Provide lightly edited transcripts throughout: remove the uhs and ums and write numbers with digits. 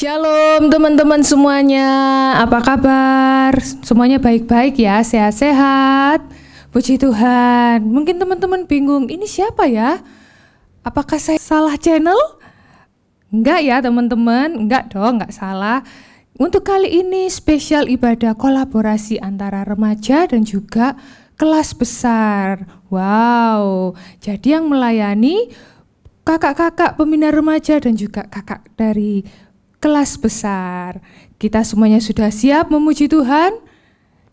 Shalom teman-teman semuanya, apa kabar? Semuanya baik-baik ya, sehat-sehat. Puji Tuhan. Mungkin teman-teman bingung, ini siapa ya? Apakah saya salah channel? Enggak ya teman-teman, enggak dong, enggak salah. Untuk kali ini spesial ibadah kolaborasi antara remaja dan juga kelas besar. Wow, jadi yang melayani kakak-kakak pembina remaja dan juga kakak dari kelas besar. Kita semuanya sudah siap memuji Tuhan?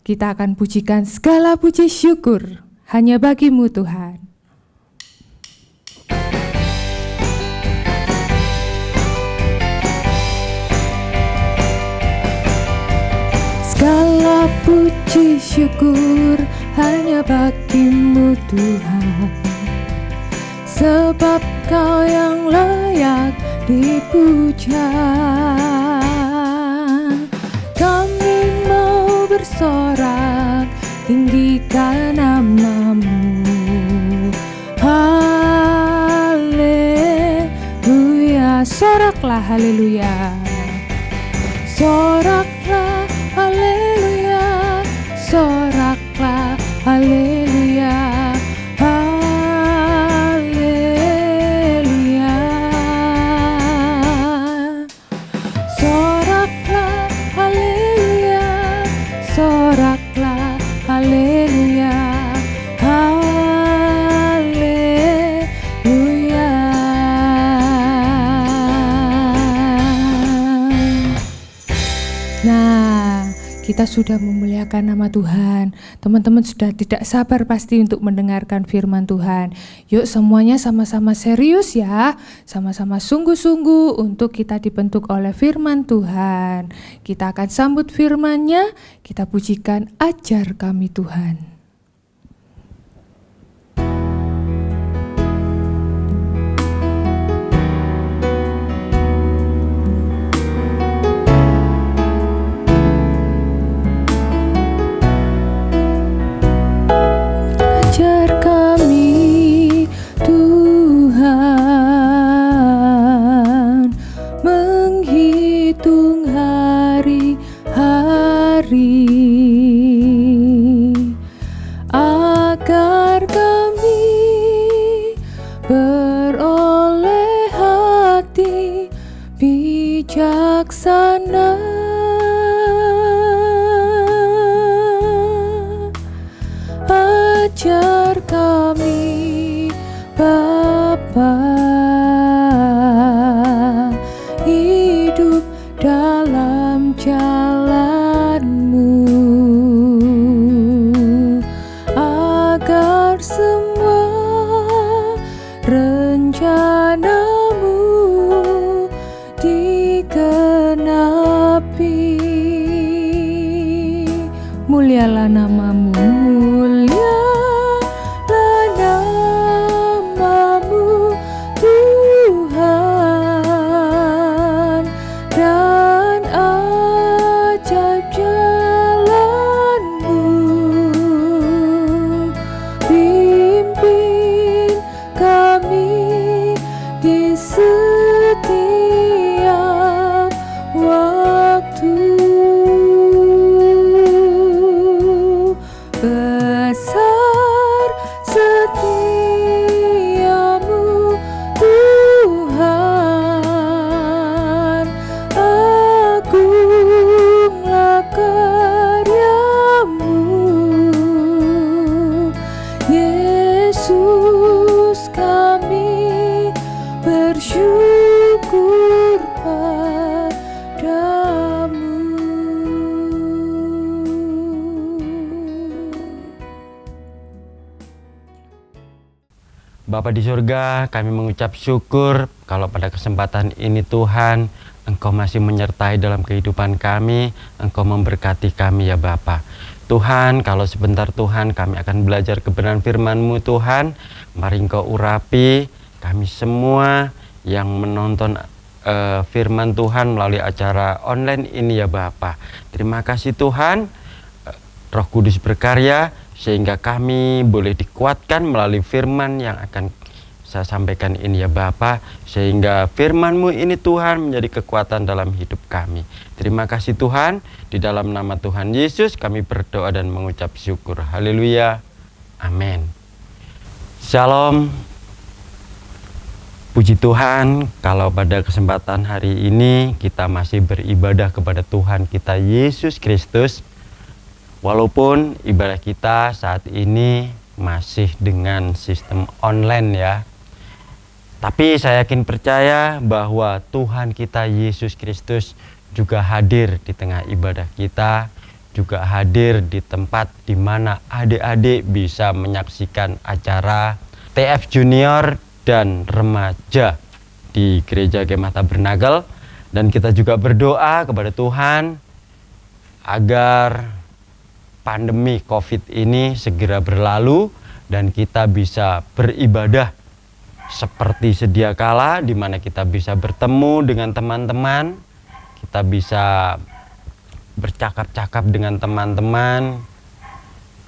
Kita akan pujikan segala puji syukur hanya bagimu Tuhan. Segala puji syukur hanya bagimu Tuhan, sebab Kau yang layak dipuja. Kami mau bersorak, tinggikan nama-Mu. Haleluya, soraklah haleluya. Soraklah haleluya, soraklah haleluya. Soraklah haleluya, haleluya. Nah, kita sudah memuliakan nama Tuhan. Teman-teman sudah tidak sabar pasti untuk mendengarkan firman Tuhan. Yuk semuanya sama-sama serius ya, sama-sama sungguh-sungguh untuk kita dibentuk oleh firman Tuhan. Kita akan sambut firman-Nya, kita pujikan ajar kami Tuhan. Ajar kami Tuhan menghitung hari-hari, agar kami beroleh hati bijaksana. Ajar kami Bapa, hidup dalam jalan-Mu, agar semua rencana-Mu digenapi. Mulialah nama-Mu, mulialah nama-Mu Tuhan, dan ajaib jalan-Mu. Pimpin kami di setiap waktu. Besar setiamu Tuhan, agunglah karya-Mu. Yesus, kami bersyukur padamu. Bapa di surga, kami mengucap syukur kalau pada kesempatan ini Tuhan, Engkau masih menyertai dalam kehidupan kami, Engkau memberkati kami ya Bapa. Tuhan, kalau sebentar Tuhan kami akan belajar kebenaran firman-Mu Tuhan, mari Engkau urapi kami semua yang menonton firman Tuhan melalui acara online ini ya Bapa. Terima kasih Tuhan, Roh Kudus berkarya, sehingga kami boleh dikuatkan melalui firman yang akan saya sampaikan ini ya Bapa, sehingga firman-Mu ini Tuhan menjadi kekuatan dalam hidup kami. Terima kasih Tuhan, di dalam nama Tuhan Yesus kami berdoa dan mengucap syukur. Haleluya, amin. Shalom. Puji Tuhan, kalau pada kesempatan hari ini kita masih beribadah kepada Tuhan kita Yesus Kristus, walaupun ibadah kita saat ini masih dengan sistem online ya. Tapi saya yakin percaya bahwa Tuhan kita Yesus Kristus juga hadir di tengah ibadah kita, juga hadir di tempat di mana adik-adik bisa menyaksikan acara TF Junior dan remaja di Gereja Kemah Tabernakel. Dan kita juga berdoa kepada Tuhan agar pandemi COVID ini segera berlalu dan kita bisa beribadah seperti sedia kala, di mana kita bisa bertemu dengan teman-teman, kita bisa bercakap-cakap dengan teman-teman.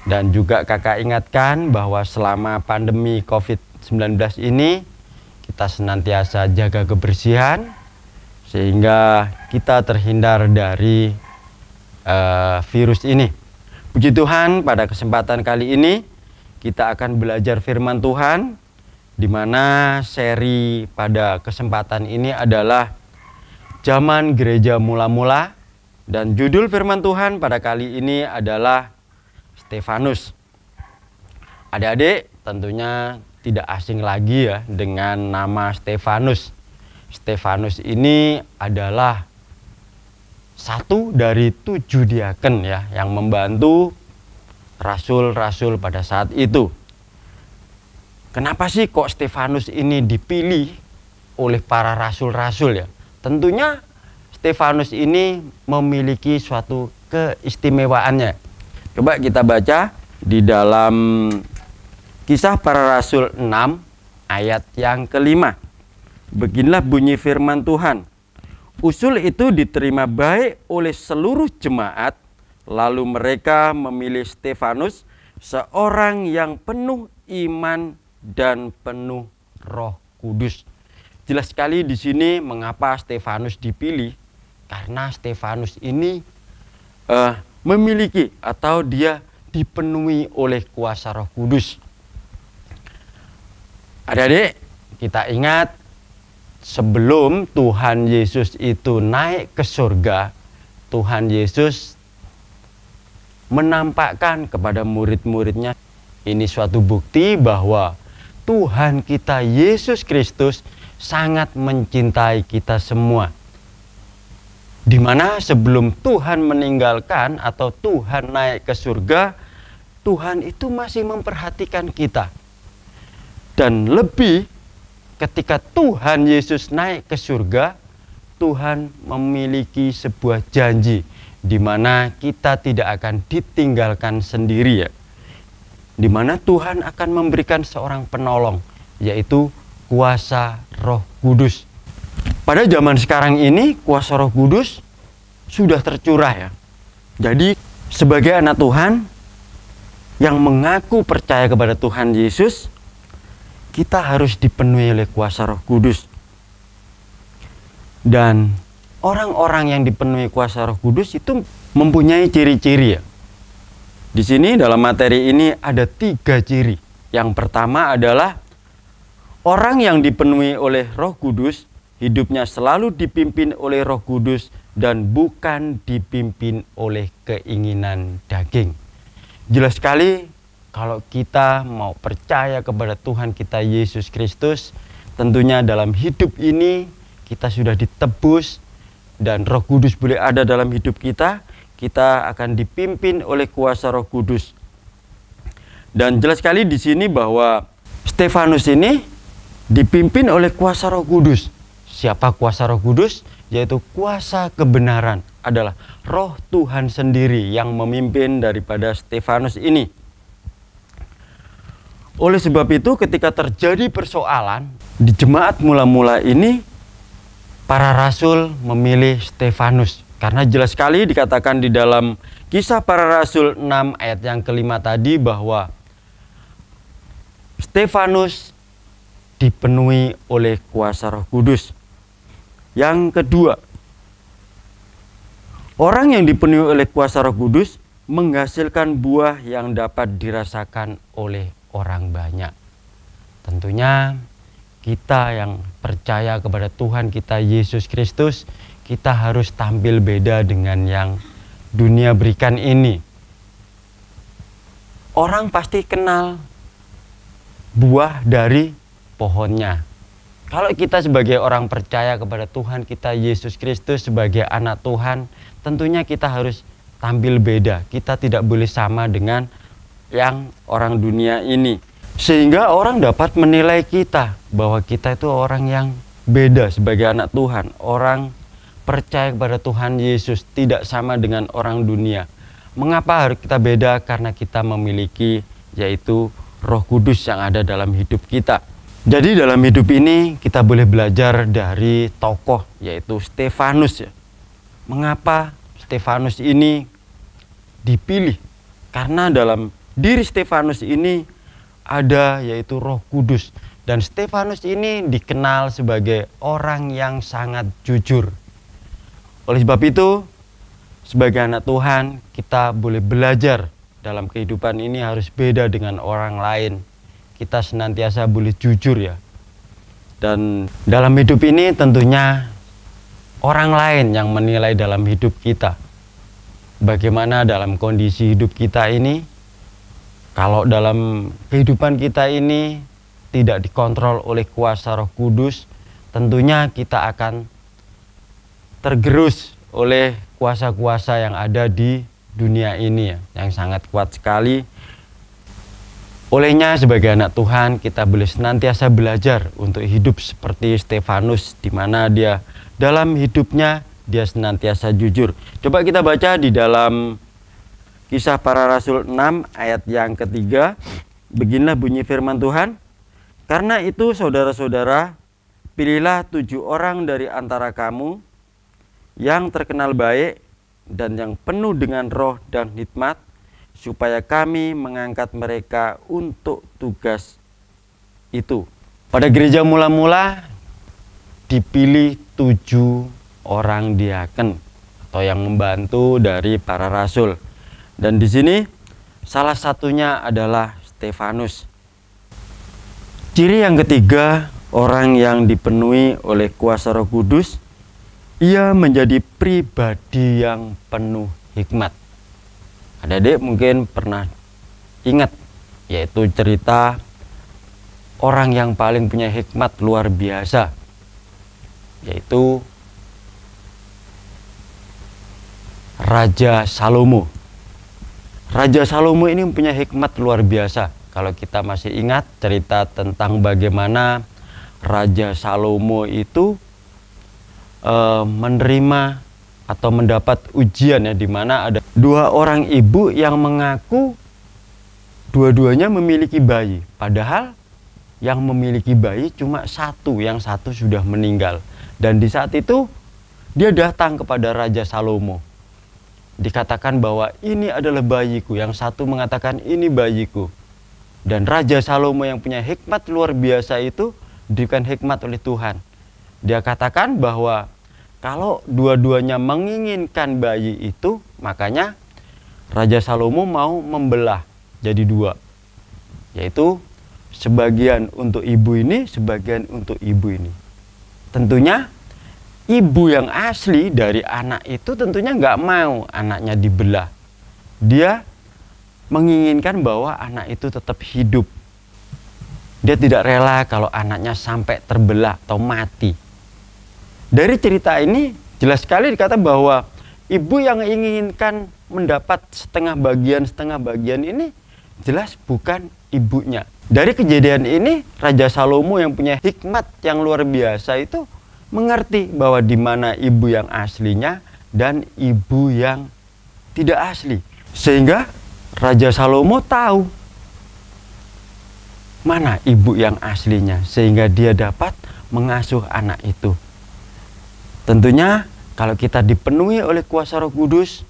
Dan juga kakak ingatkan bahwa selama pandemi COVID-19 ini kita senantiasa jaga kebersihan sehingga kita terhindar dari virus ini. Puji Tuhan, pada kesempatan kali ini kita akan belajar firman Tuhan, di mana seri pada kesempatan ini adalah Zaman Gereja Mula-Mula, dan judul firman Tuhan pada kali ini adalah Stefanus. Adik-adik tentunya tidak asing lagi ya dengan nama Stefanus. Stefanus ini adalah satu dari 7 diaken ya yang membantu rasul-rasul pada saat itu. Kenapa sih kok Stefanus ini dipilih oleh para rasul-rasul ya? Tentunya Stefanus ini memiliki suatu keistimewaannya. Coba kita baca di dalam Kisah Para Rasul 6 ayat yang kelima. Beginilah bunyi firman Tuhan. Usul itu diterima baik oleh seluruh jemaat, lalu mereka memilih Stefanus, seorang yang penuh iman dan penuh Roh Kudus. Jelas sekali di sini mengapa Stefanus dipilih, karena Stefanus ini memiliki atau dia dipenuhi oleh kuasa Roh Kudus. Adik-adik, kita ingat sebelum Tuhan Yesus itu naik ke surga, Tuhan Yesus menampakkan kepada murid-muridnya, ini suatu bukti bahwa Tuhan kita Yesus Kristus sangat mencintai kita semua. Di mana sebelum Tuhan meninggalkan atau Tuhan naik ke surga, Tuhan itu masih memperhatikan kita. Dan lebih, ketika Tuhan Yesus naik ke surga, Tuhan memiliki sebuah janji di mana kita tidak akan ditinggalkan sendiri ya. Di mana Tuhan akan memberikan seorang penolong, yaitu kuasa Roh Kudus. Pada zaman sekarang ini kuasa Roh Kudus sudah tercurah ya. Jadi sebagai anak Tuhan yang mengaku percaya kepada Tuhan Yesus, kita harus dipenuhi oleh kuasa Roh Kudus. Dan orang-orang yang dipenuhi kuasa Roh Kudus itu mempunyai ciri-ciri ya. Di sini dalam materi ini ada 3 ciri. Yang pertama adalah orang yang dipenuhi oleh Roh Kudus, hidupnya selalu dipimpin oleh Roh Kudus dan bukan dipimpin oleh keinginan daging. Jelas sekali kalau kita mau percaya kepada Tuhan kita Yesus Kristus, tentunya dalam hidup ini kita sudah ditebus dan Roh Kudus boleh ada dalam hidup kita, kita akan dipimpin oleh kuasa Roh Kudus. Dan jelas sekali di sini bahwa Stefanus ini dipimpin oleh kuasa Roh Kudus. Siapa kuasa Roh Kudus? Yaitu kuasa kebenaran, adalah Roh Tuhan sendiri yang memimpin daripada Stefanus ini. Oleh sebab itu ketika terjadi persoalan di jemaat mula-mula ini, para rasul memilih Stefanus. Karena jelas sekali dikatakan di dalam Kisah Para Rasul 6 ayat yang kelima tadi bahwa Stefanus dipenuhi oleh kuasa Roh Kudus. Yang kedua, orang yang dipenuhi oleh kuasa Roh Kudus menghasilkan buah yang dapat dirasakan oleh orang banyak. Tentunya kita yang percaya kepada Tuhan kita Yesus Kristus, kita harus tampil beda dengan yang dunia berikan ini. Orang pasti kenal buah dari pohonnya. Kalau kita sebagai orang percaya kepada Tuhan kita Yesus Kristus sebagai anak Tuhan, tentunya kita harus tampil beda. Kita tidak boleh sama dengan yang orang dunia ini. Sehingga orang dapat menilai kita bahwa kita itu orang yang beda sebagai anak Tuhan. Orang percaya kepada Tuhan Yesus tidak sama dengan orang dunia. Mengapa harus kita beda? Karena kita memiliki yaitu Roh Kudus yang ada dalam hidup kita. Jadi dalam hidup ini kita boleh belajar dari tokoh yaitu Stefanus ya. Mengapa Stefanus ini dipilih? Karena dalam diri Stefanus ini ada yaitu Roh Kudus. Dan Stefanus ini dikenal sebagai orang yang sangat jujur. Oleh sebab itu, sebagai anak Tuhan, kita boleh belajar dalam kehidupan ini harus beda dengan orang lain. Kita senantiasa boleh jujur ya. Dan dalam hidup ini tentunya orang lain yang menilai dalam hidup kita. Bagaimana dalam kondisi hidup kita ini. Kalau dalam kehidupan kita ini tidak dikontrol oleh kuasa Roh Kudus, tentunya kita akan tergerus oleh kuasa-kuasa yang ada di dunia ini ya, yang sangat kuat sekali. Olehnya sebagai anak Tuhan kita boleh senantiasa belajar untuk hidup seperti Stefanus, di mana dia dalam hidupnya dia senantiasa jujur. Coba kita baca di dalam Kisah Para Rasul 6 ayat yang ketiga. Beginilah bunyi firman Tuhan. Karena itu saudara-saudara, pilihlah 7 orang dari antara kamu yang terkenal baik dan yang penuh dengan roh dan hikmat, supaya kami mengangkat mereka untuk tugas itu. Pada gereja mula-mula dipilih 7 orang diaken atau yang membantu dari para rasul. Dan di sini salah satunya adalah Stefanus. Ciri yang ketiga, orang yang dipenuhi oleh kuasa Roh Kudus, ia menjadi pribadi yang penuh hikmat. Adik-adik mungkin pernah ingat, yaitu cerita orang yang paling punya hikmat luar biasa, yaitu Raja Salomo. Raja Salomo ini punya hikmat luar biasa. Kalau kita masih ingat cerita tentang bagaimana Raja Salomo itu menerima atau mendapat ujian ya, di mana ada 2 orang ibu yang mengaku dua-duanya memiliki bayi, padahal yang memiliki bayi cuma 1, yang 1 sudah meninggal. Dan di saat itu dia datang kepada Raja Salomo, dikatakan bahwa ini adalah bayiku, yang 1 mengatakan ini bayiku. Dan Raja Salomo yang punya hikmat luar biasa itu diberikan hikmat oleh Tuhan. Dia katakan bahwa kalau dua-duanya menginginkan bayi itu, makanya Raja Salomo mau membelah jadi 2. Yaitu sebagian untuk ibu ini, sebagian untuk ibu ini. Tentunya ibu yang asli dari anak itu tentunya nggak mau anaknya dibelah. Dia menginginkan bahwa anak itu tetap hidup. Dia tidak rela kalau anaknya sampai terbelah atau mati. Dari cerita ini jelas sekali dikata bahwa ibu yang inginkan mendapat setengah bagian ini jelas bukan ibunya. Dari kejadian ini Raja Salomo yang punya hikmat yang luar biasa itu mengerti bahwa di mana ibu yang aslinya dan ibu yang tidak asli. Sehingga Raja Salomo tahu mana ibu yang aslinya, sehingga dia dapat mengasuh anak itu. Tentunya kalau kita dipenuhi oleh kuasa Roh Kudus,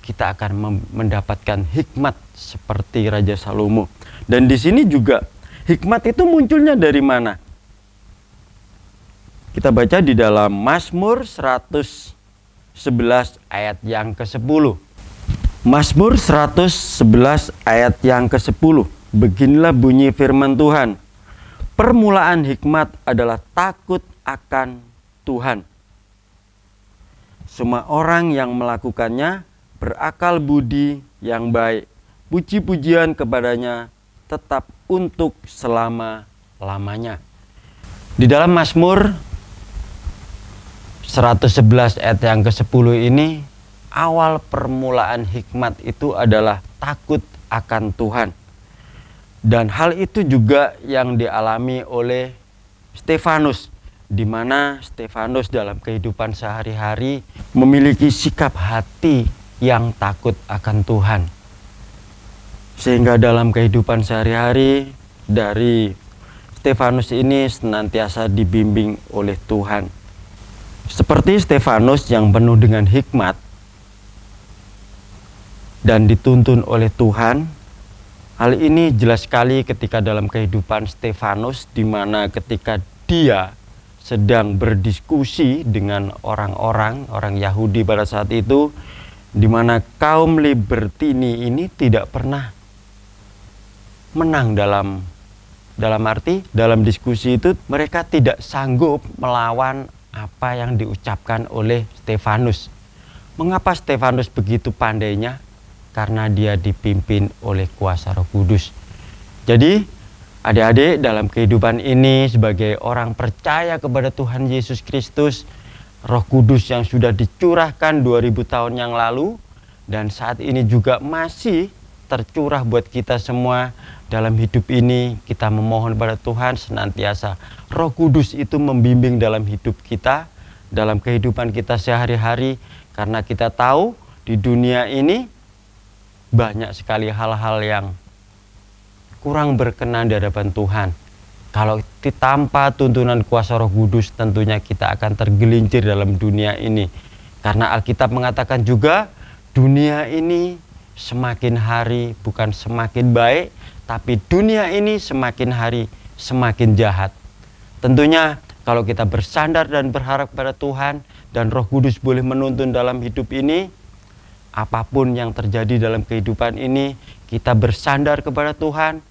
kita akan mendapatkan hikmat seperti Raja Salomo. Dan di sini juga hikmat itu munculnya dari mana? Kita baca di dalam Mazmur 111 ayat yang ke-10. Mazmur 111 ayat yang ke-10. Beginilah bunyi firman Tuhan. Permulaan hikmat adalah takut akan Tuhan. Semua orang yang melakukannya berakal budi yang baik. Puji-pujian kepadanya tetap untuk selama-lamanya. Di dalam Mazmur 111 ayat yang ke-10 ini, awal permulaan hikmat itu adalah takut akan Tuhan. Dan hal itu juga yang dialami oleh Stefanus, di mana Stefanus dalam kehidupan sehari-hari memiliki sikap hati yang takut akan Tuhan. Sehingga dalam kehidupan sehari-hari dari Stefanus ini senantiasa dibimbing oleh Tuhan. Seperti Stefanus yang penuh dengan hikmat dan dituntun oleh Tuhan. Hal ini jelas sekali ketika dalam kehidupan Stefanus, di mana ketika dia sedang berdiskusi dengan orang Yahudi pada saat itu, di mana kaum Libertini ini tidak pernah menang dalam diskusi itu. Mereka tidak sanggup melawan apa yang diucapkan oleh Stefanus. Mengapa Stefanus begitu pandainya? Karena dia dipimpin oleh kuasa Roh Kudus. Jadi, adik-adik, dalam kehidupan ini sebagai orang percaya kepada Tuhan Yesus Kristus, Roh Kudus yang sudah dicurahkan 2000 tahun yang lalu dan saat ini juga masih tercurah buat kita semua dalam hidup ini. Kita memohon pada Tuhan senantiasa Roh Kudus itu membimbing dalam hidup kita, dalam kehidupan kita sehari-hari, karena kita tahu di dunia ini banyak sekali hal-hal yang kurang berkenan di hadapan Tuhan. Kalau tanpa tuntunan kuasa Roh Kudus, tentunya kita akan tergelincir dalam dunia ini. Karena Alkitab mengatakan juga dunia ini semakin hari bukan semakin baik, tapi dunia ini semakin hari semakin jahat. Tentunya kalau kita bersandar dan berharap pada Tuhan dan Roh Kudus boleh menuntun dalam hidup ini, apapun yang terjadi dalam kehidupan ini, kita bersandar kepada Tuhan.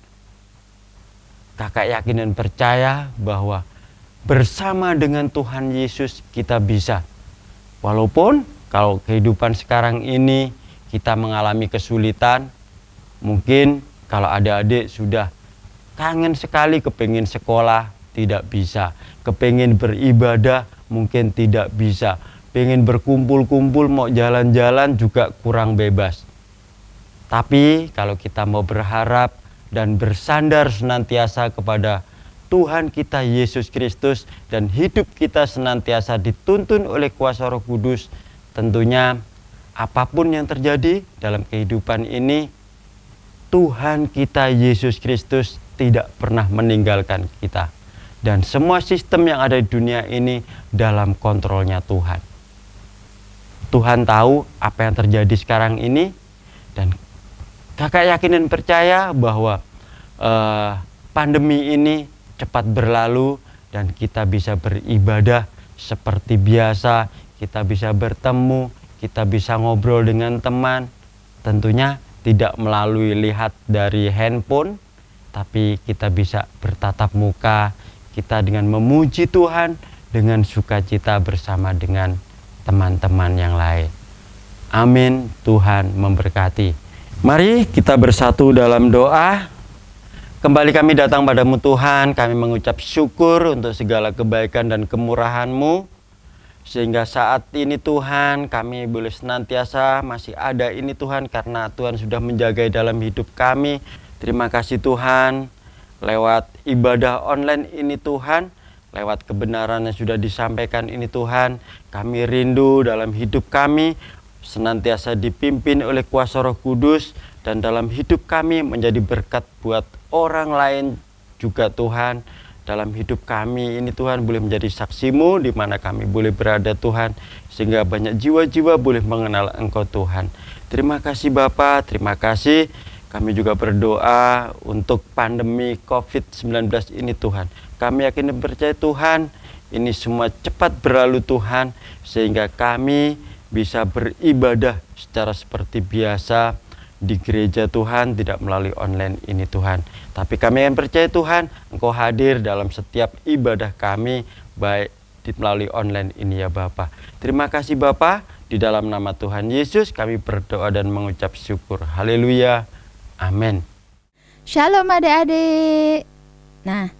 Kakak yakin dan percaya bahwa bersama dengan Tuhan Yesus kita bisa. Walaupun kalau kehidupan sekarang ini kita mengalami kesulitan, mungkin kalau adik-adik sudah kangen sekali kepingin sekolah, tidak bisa. Kepingin beribadah, mungkin tidak bisa. Pengen berkumpul-kumpul, mau jalan-jalan juga kurang bebas. Tapi kalau kita mau berharap dan bersandar senantiasa kepada Tuhan kita Yesus Kristus dan hidup kita senantiasa dituntun oleh kuasa Roh Kudus, tentunya apapun yang terjadi dalam kehidupan ini, Tuhan kita Yesus Kristus tidak pernah meninggalkan kita. Dan semua sistem yang ada di dunia ini dalam kontrolnya Tuhan. Tuhan tahu apa yang terjadi sekarang ini, dan kakak yakin dan percaya bahwa pandemi ini cepat berlalu dan kita bisa beribadah seperti biasa, kita bisa bertemu, kita bisa ngobrol dengan teman, tentunya tidak melalui lihat dari handphone, tapi kita bisa bertatap muka, kita dengan memuji Tuhan dengan sukacita bersama dengan teman-teman yang lain. Amin. Tuhan memberkati. Mari kita bersatu dalam doa. Kembali kami datang padamu Tuhan, kami mengucap syukur untuk segala kebaikan dan kemurahan-Mu, sehingga saat ini Tuhan kami boleh senantiasa masih ada ini Tuhan, karena Tuhan sudah menjaga dalam hidup kami. Terima kasih Tuhan, lewat ibadah online ini Tuhan, lewat kebenaran yang sudah disampaikan ini Tuhan, kami rindu dalam hidup kami senantiasa dipimpin oleh kuasa Roh Kudus, dan dalam hidup kami menjadi berkat buat orang lain juga Tuhan. Dalam hidup kami ini Tuhan boleh menjadi saksi-Mu di mana kami boleh berada Tuhan, sehingga banyak jiwa-jiwa boleh mengenal Engkau Tuhan. Terima kasih Bapa, terima kasih. Kami juga berdoa untuk pandemi COVID-19 ini Tuhan. Kami yakin dan percaya Tuhan, ini semua cepat berlalu Tuhan, sehingga kami bisa beribadah secara seperti biasa di gereja Tuhan, tidak melalui online ini Tuhan. Tapi kami yang percaya Tuhan, Engkau hadir dalam setiap ibadah kami, baik melalui online ini ya Bapa. Terima kasih Bapa, di dalam nama Tuhan Yesus kami berdoa dan mengucap syukur. Haleluya, amin. Shalom adik-adik. Nah,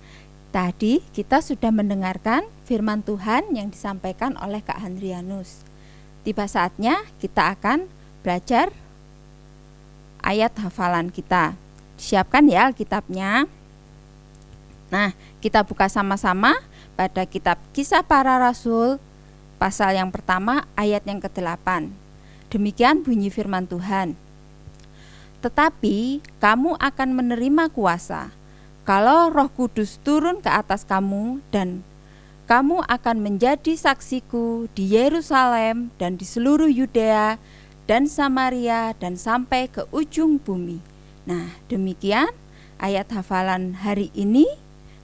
tadi kita sudah mendengarkan firman Tuhan yang disampaikan oleh Kak Handrianus. Tiba saatnya kita akan belajar ayat hafalan kita. Siapkan ya Alkitabnya. Nah, kita buka sama-sama pada kitab Kisah Para Rasul pasal yang pertama ayat yang ke-8. Demikian bunyi firman Tuhan. Tetapi kamu akan menerima kuasa kalau Roh Kudus turun ke atas kamu, dan kamu akan menjadi saksiku di Yerusalem dan di seluruh Yudea dan Samaria dan sampai ke ujung bumi. Nah, demikian ayat hafalan hari ini.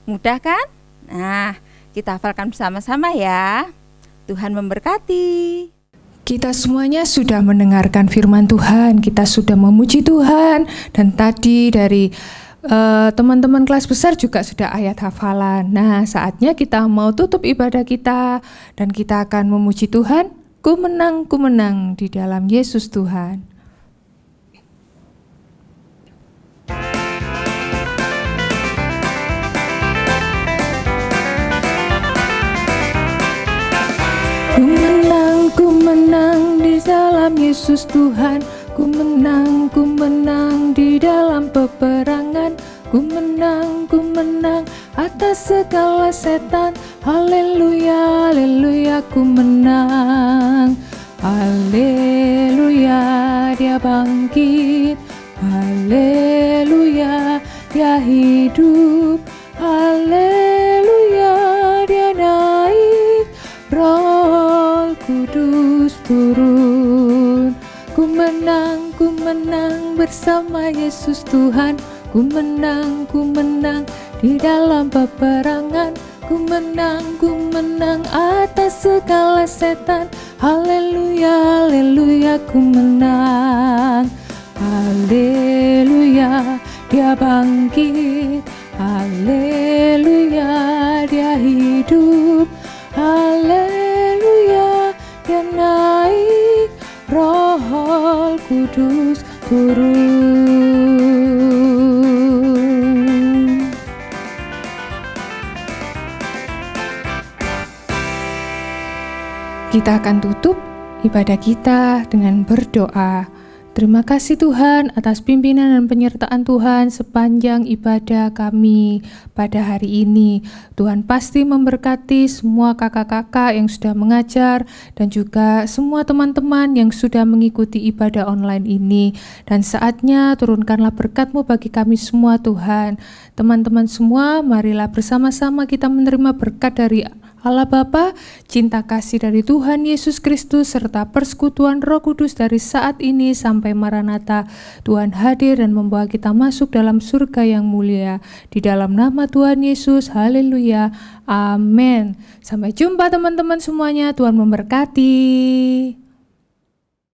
Mudah kan? Nah, kita hafalkan bersama-sama ya. Tuhan memberkati. Kita semuanya sudah mendengarkan firman Tuhan, kita sudah memuji Tuhan, dan tadi dari teman-teman kelas besar juga sudah ayat hafalan. Nah, saatnya kita mau tutup ibadah kita, dan kita akan memuji Tuhan. Ku menang di dalam Yesus Tuhan. Ku menang di dalam Yesus Tuhan. Ku menang di dalam peperangan. Ku menang atas segala setan. Haleluya, haleluya, ku menang. Haleluya, dia bangkit. Haleluya, dia hidup. Haleluya, dia naik. Roh Kudus turun. Ku menang bersama Yesus Tuhan. Ku menang di dalam peperangan. Ku menang atas segala setan. Haleluya, haleluya, ku menang. Haleluya, dia bangkit. Haleluya, dia hidup. Haleluya, dia naik. Roh Kudus turun. Kita akan tutup ibadah kita dengan berdoa. Terima kasih Tuhan atas pimpinan dan penyertaan Tuhan sepanjang ibadah kami pada hari ini. Tuhan pasti memberkati semua kakak-kakak yang sudah mengajar dan juga semua teman-teman yang sudah mengikuti ibadah online ini. Dan saatnya turunkanlah berkat-Mu bagi kami semua Tuhan. Teman-teman semua, marilah bersama-sama kita menerima berkat dari Allah Bapa, cinta kasih dari Tuhan Yesus Kristus, serta persekutuan Roh Kudus dari saat ini sampai Maranatha. Tuhan hadir dan membawa kita masuk dalam surga yang mulia. Di dalam nama Tuhan Yesus, haleluya, amin. Sampai jumpa teman-teman semuanya, Tuhan memberkati.